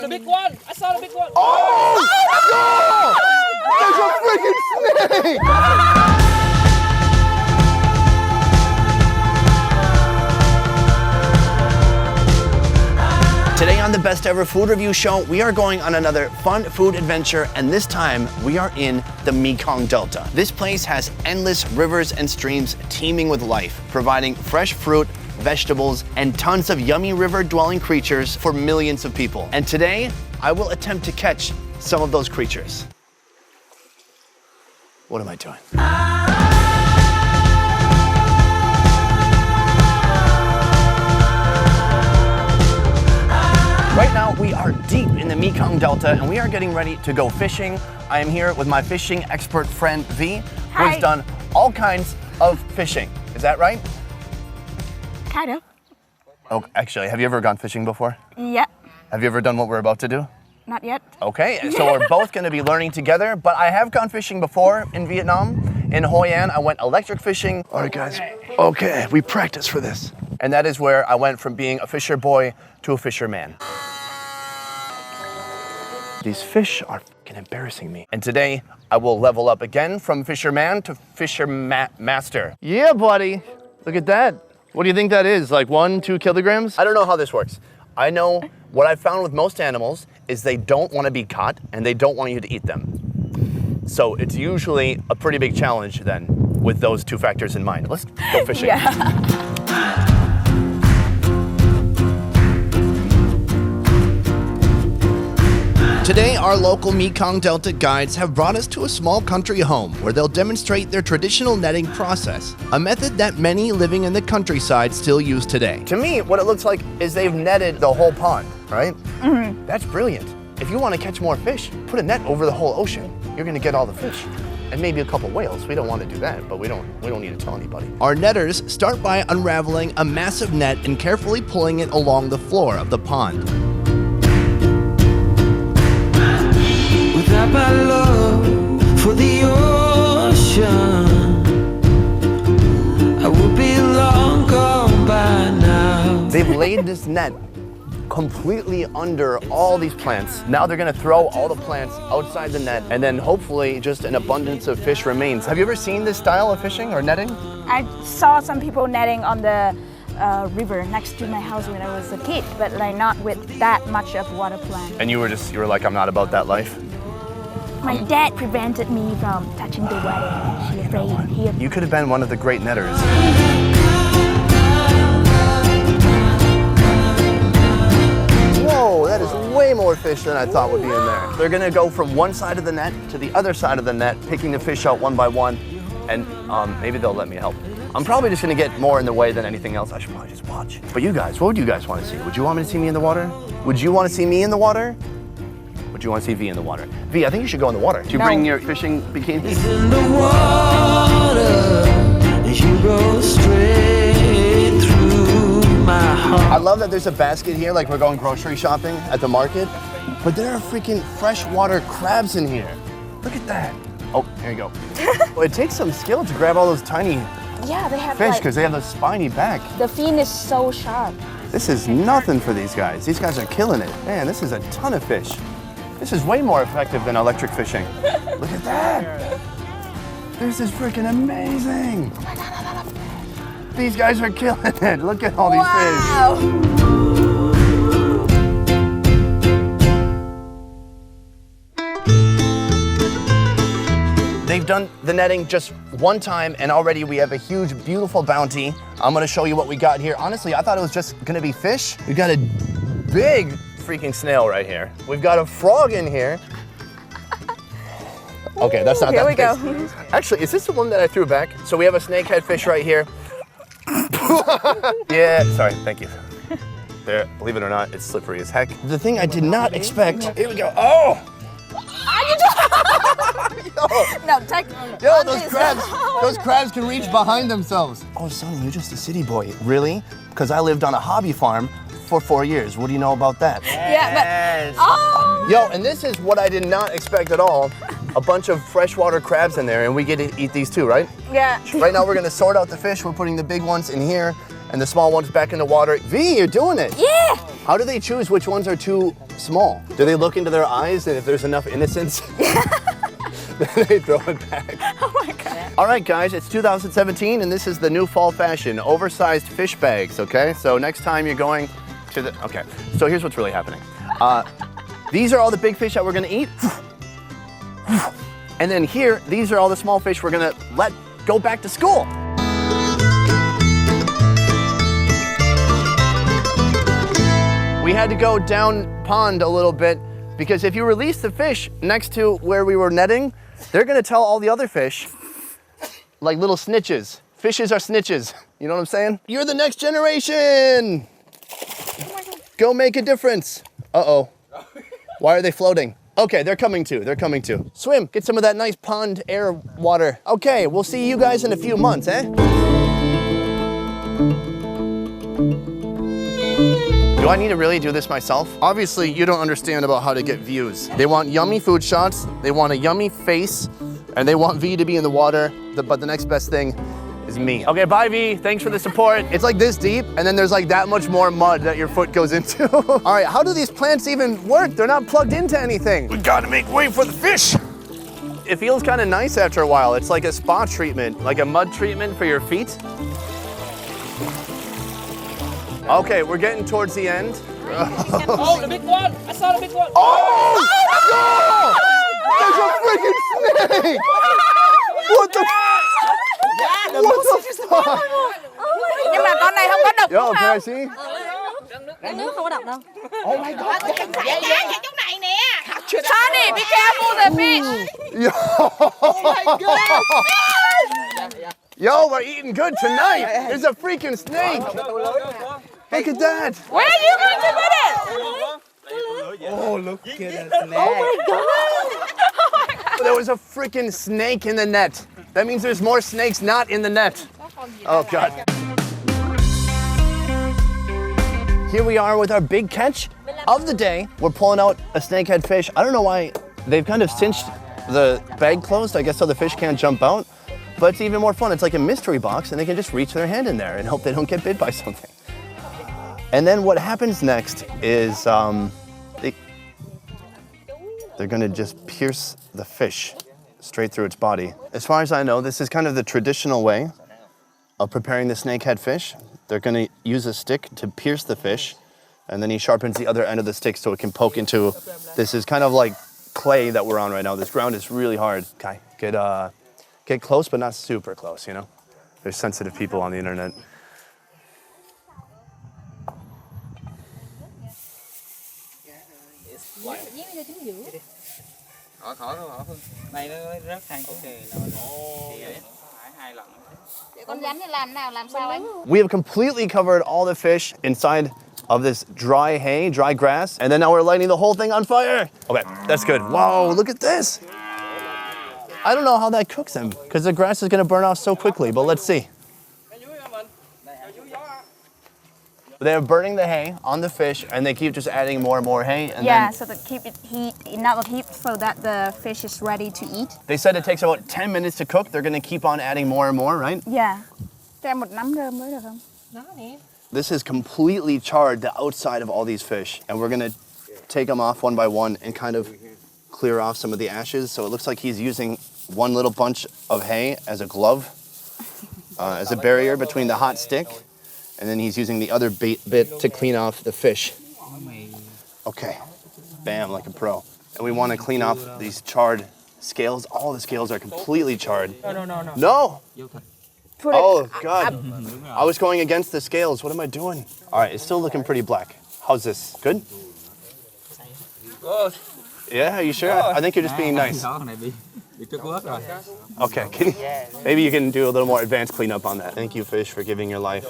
the big one. I saw the big one. Oh! There's a freaking snake! Today on the Best Ever Food Review Show, we are going on another fun food adventure, and this time we are in the Mekong Delta. This place has endless rivers and streams teeming with life, providing fresh fruit, vegetables, and tons of yummy river-dwelling creatures for millions of people. And today, I will attempt to catch some of those creatures. What am I doing? Right now, we are deep in the Mekong Delta and we are getting ready to go fishing. I am here with my fishing expert friend, V, who has done all kinds of fishing. Is that right? Kind of. Oh, actually, have you ever gone fishing before? Yeah. Have you ever done what we're about to do? Not yet. Okay, so we're both gonna be learning together, but I have gone fishing before in Vietnam. In Hoi An, I went electric fishing. All right, guys. Okay, we practiced for this. And that is where I went from being a fisher boy to a fisherman. These fish are fucking embarrassing me. And today, I will level up again from fisherman to master. Yeah, buddy. Look at that. What do you think that is? Like 1-2 kilograms? I don't know how this works. I know what I've found with most animals is they don't want to be caught and they don't want you to eat them. So it's usually a pretty big challenge then with those two factors in mind. Let's go fishing. Today, our local Mekong Delta guides have brought us to a small country home where they'll demonstrate their traditional netting process, a method that many living in the countryside still use today. To me, what it looks like is they've netted the whole pond, right? Mm-hmm. That's brilliant. If you want to catch more fish, put a net over the whole ocean. You're going to get all the fish. And maybe a couple whales. We don't want to do that, but we don't need to tell anybody. Our netters start by unraveling a massive net and carefully pulling it along the floor of the pond. My love for the ocean, I would be long gone by now. They've laid this net completely under all these plants. Now they're gonna throw all the plants outside the net and then hopefully just an abundance of fish remains. Have you ever seen this style of fishing or netting? I saw some people netting on the river next to my house when I was a kid, but like not with that much of water plant. And you were like, I'm not about that life? My dad prevented me from touching the water. He's afraid. You could have been one of the great netters. Whoa, that is way more fish than I thought would be in there. They're gonna go from one side of the net to the other side of the net, picking the fish out one by one, and maybe they'll let me help. I'm probably just gonna get more in the way than anything else. I should probably just watch. But you guys, what would you guys want to see? Would you want me to see me in the water? Would you want to see me in the water? Would you want to see V in the water? V, I think you should go in the water. Do you bring your fishing bikini? In the water, you go straight through my heart. I love that there's a basket here, like we're going grocery shopping at the market, but there are freaking freshwater crabs in here. Look at that. Oh, here you go. Well, it takes some skill to grab all those tiny they have fish because they have a spiny back. The fin is so sharp. This is nothing for these guys. These guys are killing it. Man, this is a ton of fish. This is way more effective than electric fishing. Look at that. This is freaking amazing. These guys are killing it. Look at all these fish. They've done the netting just one time and already we have a huge, beautiful bounty. I'm gonna show you what we got here. Honestly, I thought it was just gonna be fish. We got a big freaking snail right here. We've got a frog in here. Okay, that's not that big. Here we go. Actually, is this the one that I threw back? So we have a snakehead fish right here. Yeah, sorry, thank you. There, believe it or not, it's slippery as heck. The thing I did not expect, here we go, oh! No, take. Yo, those crabs can reach behind themselves. Oh, Sonny, you're just a city boy. Really? Because I lived on a hobby farm for 4 years. What do you know about that? Yeah, but, oh! Yo, and this is what I did not expect at all. A bunch of freshwater crabs in there, and we get to eat these too, right? Yeah. Right now we're gonna sort out the fish. We're putting the big ones in here, and the small ones back in the water. V, you're doing it. Yeah. How do they choose which ones are too small? Do they look into their eyes, and if there's enough innocence, then they throw it back? Oh my God. All right, guys, it's 2017, and this is the new fall fashion, oversized fish bags, okay? So next time you're going to the, okay, so here's what's really happening. These are all the big fish that we're gonna eat. And then here, these are all the small fish we're gonna let go back to school. We had to go down pond a little bit because if you release the fish next to where we were netting, they're gonna tell all the other fish, like little snitches. Fishes are snitches. You know what I'm saying? You're the next generation. Go make a difference. Uh-oh. Why are they floating? Okay, they're coming too. They're coming too. Swim. Get some of that nice pond air water. Okay, we'll see you guys in a few months, eh? Do I need to really do this myself? Obviously, you don't understand about how to get views. They want yummy food shots, they want a yummy face, and they want V to be in the water, but the next best thing is me. Okay, bye V, thanks for the support. It's like this deep, and then there's like that much more mud that your foot goes into. All right, how do these plants even work? They're not plugged into anything. We gotta make way for the fish. It feels kind of nice after a while. It's like a spa treatment, like a mud treatment for your feet. Okay, we're getting towards the end. Oh, the big one! I saw the big one! Oh! There's a freaking snake! What the? What the fuck? Nhưng mà con này không có độc Yo, đúng can I không? see? Uống nước không có độc đâu. Oh my god. Dạ chỗ này nè. Sonny, be careful the fish. Yo! Yo, we're eating good tonight. There's a freaking snake. Look at that. Where are you going to put it? Oh, look at that snake. There was a freaking snake in the net. That means there's more snakes not in the net. Oh god. Here we are with our big catch of the day. We're pulling out a snakehead fish. I don't know why they've kind of cinched the bag closed, I guess so the fish can't jump out. But it's even more fun. It's like a mystery box and they can just reach their hand in there and hope they don't get bit by something. And then what happens next is they're gonna just pierce the fish straight through its body. As far as I know, this is kind of the traditional way of preparing the snakehead fish. They're gonna use a stick to pierce the fish, and then he sharpens the other end of the stick so it can poke into, this is kind of like clay that we're on right now. This ground is really hard. Okay, get close, but not super close, you know? There's sensitive people on the internet. Khỏi không. Này nó rớt hàng xuống thì nó phải 2 lần. Con rắn thì làm nào, làm sao anh? We have completely covered all the fish inside of this dry hay, dry grass, and then now we're lighting the whole thing on fire. Okay, that's good. Whoa, look at this. I don't know how that cooks them, because the grass is gonna burn off so quickly, but let's see. They're burning the hay on the fish, and they keep just adding more and more hay. And Yeah, then so to keep it enough heat so that the fish is ready to eat. they said it takes about 10 minutes to cook. They're gonna keep on adding more and more, right? Yeah. Cho em một nắm rơm mới được không? This is completely charred, the outside of all these fish. And we're gonna take them off one by one and kind of clear off some of the ashes. So it looks like he's using one little bunch of hay as a glove, as a barrier between the hot stick. And then he's using the other bit to clean off the fish. Okay, bam, like a pro. And we wanna clean off these charred scales. All the scales are completely charred. No. No? Put it Oh, God. I was going against the scales. What am I doing? All right, it's still looking pretty black. How's this? Good? Yeah, are you sure? I think you're just being nice. Okay, maybe you can do a little more advanced cleanup on that. Thank you, fish, for giving your life.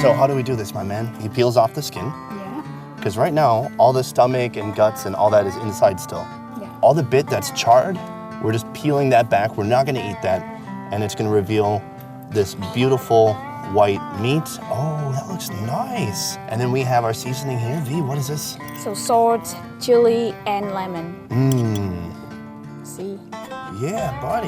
So how do we do this, my man? He peels off the skin. Yeah. Because right now, all the stomach and guts and all that is inside still. Yeah. All the bit that's charred, we're just peeling that back. We're not gonna eat that. And it's gonna reveal this beautiful white meat. Oh, that looks nice. And then we have our seasoning here. V, what is this? So salt, chili, and lemon. Mmm. See? yeah, buddy.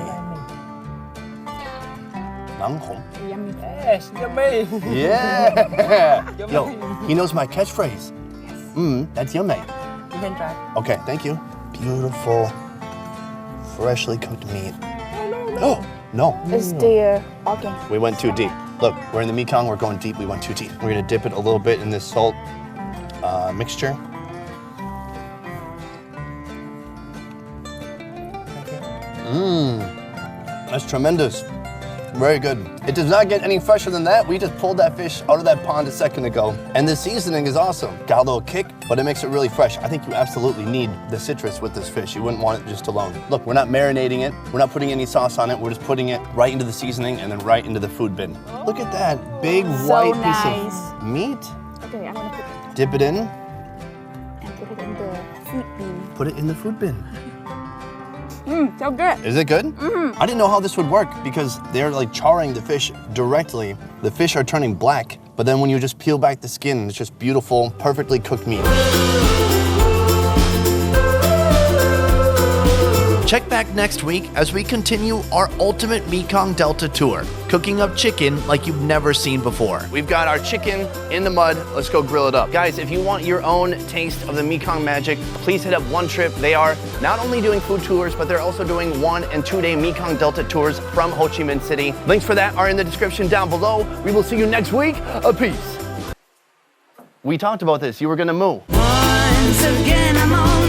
Yummy. Yes, yummy. Yeah. Yo, he knows my catchphrase. That's yummy. You can try. Okay, thank you. Beautiful, freshly cooked meat. Oh, no. It's the organ. We went too deep. Look, we're in the Mekong, we're going deep, we went too deep. We're gonna dip it a little bit in this salt mixture. That's tremendous. Very good. It does not get any fresher than that. We just pulled that fish out of that pond a second ago. And the seasoning is awesome. Got a little kick, but it makes it really fresh. I think you absolutely need the citrus with this fish. You wouldn't want it just alone. Look, we're not marinating it. We're not putting any sauce on it. We're just putting it right into the seasoning and then right into the food bin. Look at that big white piece of meat. Okay, I'm gonna put Dip it in. and put it in the food bin. Put it in the food bin. So good. Is it good? I didn't know how this would work because they're like charring the fish directly. The fish are turning black, but then when you just peel back the skin, it's just beautiful, perfectly cooked meat. Check back next week as we continue our ultimate Mekong Delta tour, cooking up chicken like you've never seen before. We've got our chicken in the mud. Let's go grill it up. Guys, if you want your own taste of the Mekong magic, please hit up Onetrip. They are not only doing food tours, but they're also doing 1- and 2-day Mekong Delta tours from Ho Chi Minh City. Links for that are in the description down below. We will see you next week. Peace. We talked about this. You were gonna moo. Once again, I'm on